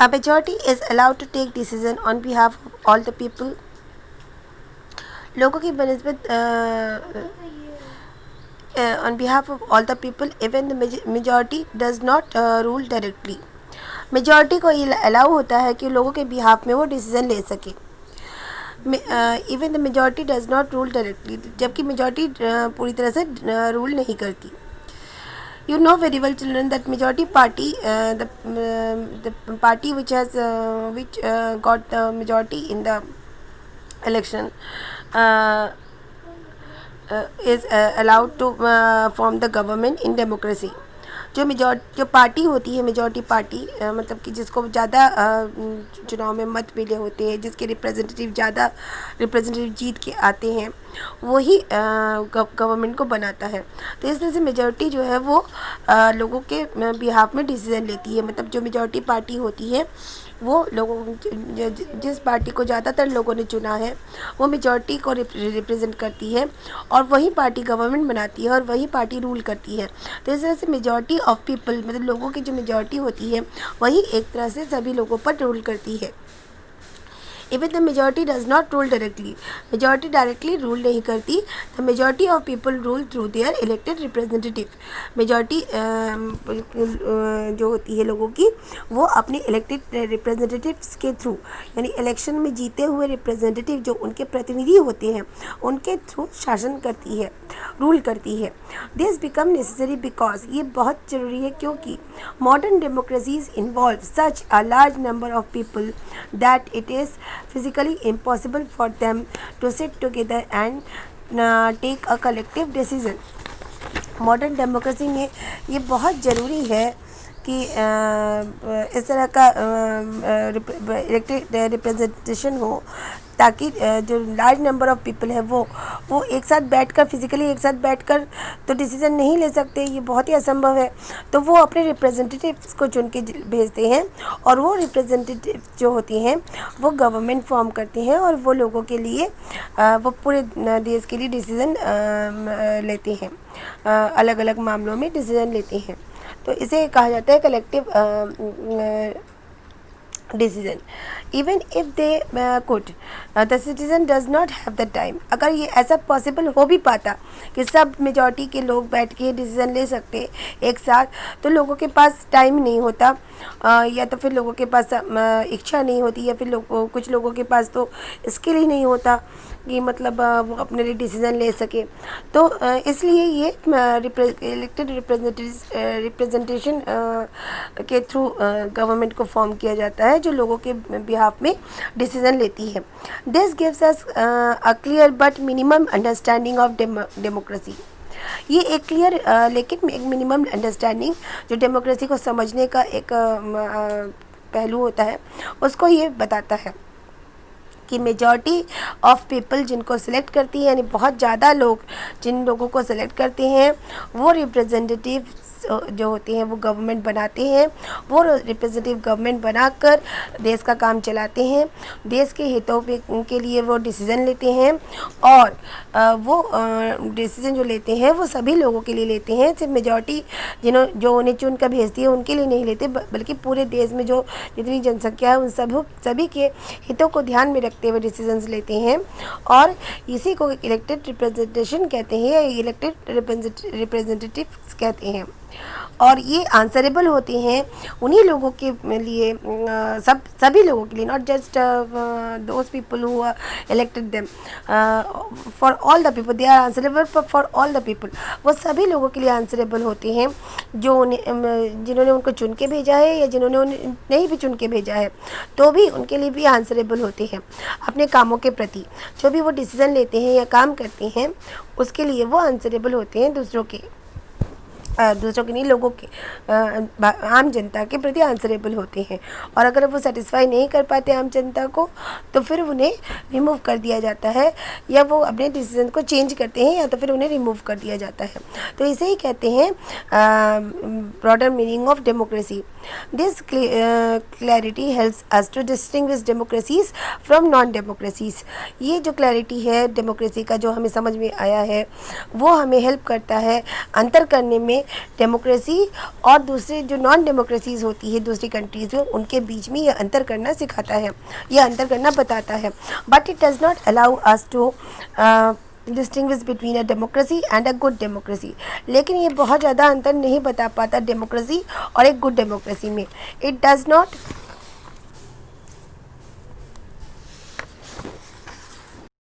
A majority is allowed to take decision on behalf of all the people. लोगों की बनिस्बत on behalf of all the people, even the majority does not rule directly. Majority को ये allow होता है कि लोगों के behalf में वो डिसीजन ले सके. Even the majority does not rule directly, जबकि मेजॉरिटी पूरी तरह से रूल नहीं करती. You know very well, children, that majority party, the party which got the majority in the election is allowed to form the government in democracy. जो party होती है, majority party, मतलब कि जिसको ज़्यादा चुनाव में मत मिले होते हैं, जिसके रिप्रेजेंटेटिव जीत के आते हैं, वही गवर्नमेंट को बनाता है. तो इस तरह से मेजॉरिटी जो है वो लोगों के बिहाफ में डिसीजन लेती है. मतलब जो मेजॉरिटी पार्टी होती है वो लोगों, जिस पार्टी को ज़्यादातर लोगों ने चुना है वो मेजॉरिटी को रिप्रेजेंट करती है और वही पार्टी गवर्नमेंट बनाती है और वही पार्टी रूल करती है. तो इस तरह से मेजॉरिटी ऑफ पीपल, मतलब लोगों की जो मेजॉरिटी होती है वही एक तरह से सभी लोगों पर रूल करती है. Even the majority does not rule directly. Majority directly rule नहीं करती. The majority of people rule through their elected representative. Majority जो होती है लोगों की, वो अपने elected representatives के थ्रू, यानी इलेक्शन में जीते हुए रिप्रेजेंटेटिव जो उनके प्रतिनिधि होते हैं उनके थ्रू शासन करती है, रूल करती है. This become necessary because, ये बहुत ज़रूरी है क्योंकि modern democracies involve such a large number of people that it is physically impossible for them to sit together and take a collective decision. Modern democracy में ये बहुत ज़रूरी है कि इस तरह का इलेक्टेड रिप्रेजेंटेशन हो ताकि जो लार्ज नंबर ऑफ पीपल है वो एक साथ बैठकर, फिज़िकली एक साथ बैठकर तो डिसीज़न नहीं ले सकते, ये बहुत ही असंभव है. तो वो अपने रिप्रेजेंटेटिव्स को चुन के भेजते हैं और वो रिप्रेजेंटेटिव जो होती हैं वो गवर्नमेंट फॉर्म करते हैं और वो लोगों के लिए, वो पूरे देश के लिए डिसीज़न लेते हैं, अलग अलग मामलों में डिसीज़न लेते हैं. तो इसे कहा जाता है collective decision. Even if they could, the citizen does not have the time. अगर ये ऐसा पॉसिबल हो भी पाता कि सब मेजॉरिटी के लोग बैठ के डिसीजन ले सकते एक साथ, तो लोगों के पास टाइम नहीं होता, या तो फिर लोगों के पास इच्छा नहीं होती, या फिर कुछ लोगों के पास तो स्किल ही नहीं होता कि मतलब वो अपने लिए डिसीज़न ले सके. तो इसलिए ये इलेक्टेड रिप्रेजेंटेशन के थ्रू गवर्नमेंट को फॉर्म किया जाता है जो लोगों के बिहाफ में डिसीज़न लेती है. This gives us a clear but minimum understanding of democracy. ये एक क्लियर लेकिन एक मिनिमम अंडरस्टैंडिंग जो डेमोक्रेसी को समझने का एक पहलू होता है उसको ये बताता है कि मेजॉरिटी ऑफ पीपल जिनको सिलेक्ट करती है, यानी बहुत ज़्यादा लोग जिन लोगों को सिलेक्ट करते हैं वो रिप्रेजेंटेटिव जो होते हैं वो गवर्नमेंट बनाते हैं. वो रिप्रेजेंटेटिव गवर्नमेंट बनाकर देश का काम चलाते हैं, देश के हितों के लिए वो डिसीज़न लेते हैं और वो डिसीज़न जो लेते हैं वो सभी लोगों के लिए लेते हैं. सिर्फ मेजॉरिटी जो उन्हें चुन कर भेजती है उनके लिए नहीं लेते, बल्कि पूरे देश में जो जितनी जनसंख्या है उन सभी के हितों को ध्यान में रखते हुए डिसीजंस लेते हैं. और इसी को इलेक्टेड रिप्रेजेंटेशन कहते हैं या इलेक्टेड रिप्रेजेंटेटिव्स कहते हैं. और ये आंसरेबल होते हैं उन्हीं लोगों के लिए, सभी लोगों के लिए, not just those people who are elected them, for all the people. They are answerable for all the people. वो सभी लोगों के लिए आंसरेबल होते हैं जो जिन्होंने उनको चुन के भेजा है या जिन्होंने उन्हें नहीं भी चुन के भेजा है तो भी उनके लिए भी आंसरेबल होते हैं. अपने कामों के प्रति जो भी वो डिसीज़न लेते हैं या काम करते हैं उसके लिए वो आंसरेबल होते हैं, दूसरों के नहीं, लोगों के, आम जनता के प्रति आंसरेबल होते हैं. और अगर वो सेटिस्फाई नहीं कर पाते आम जनता को तो फिर उन्हें रिमूव कर दिया जाता है या वो अपने डिसीजन को चेंज करते हैं या तो फिर उन्हें रिमूव कर दिया जाता है. तो इसे ही कहते हैं broader meaning of democracy. This clarity helps us to distinguish democracies from non democracies. ये जो क्लैरिटी है डेमोक्रेसी का जो हमें समझ में आया है वो हमें हेल्प करता है अंतर करने में हमें डेमोक्रेसी और दूसरे जो नॉन डेमोक्रेसीज़ होती है दूसरी कंट्रीज़ में, उनके बीच में ये अंतर करना सिखाता है, ये अंतर करना बताता है. But it does not allow us to distinguish between a democracy and a good democracy. लेकिन ये बहुत ज़्यादा अंतर नहीं बता पाता डेमोक्रेसी और एक गुड डेमोक्रेसी में. It does not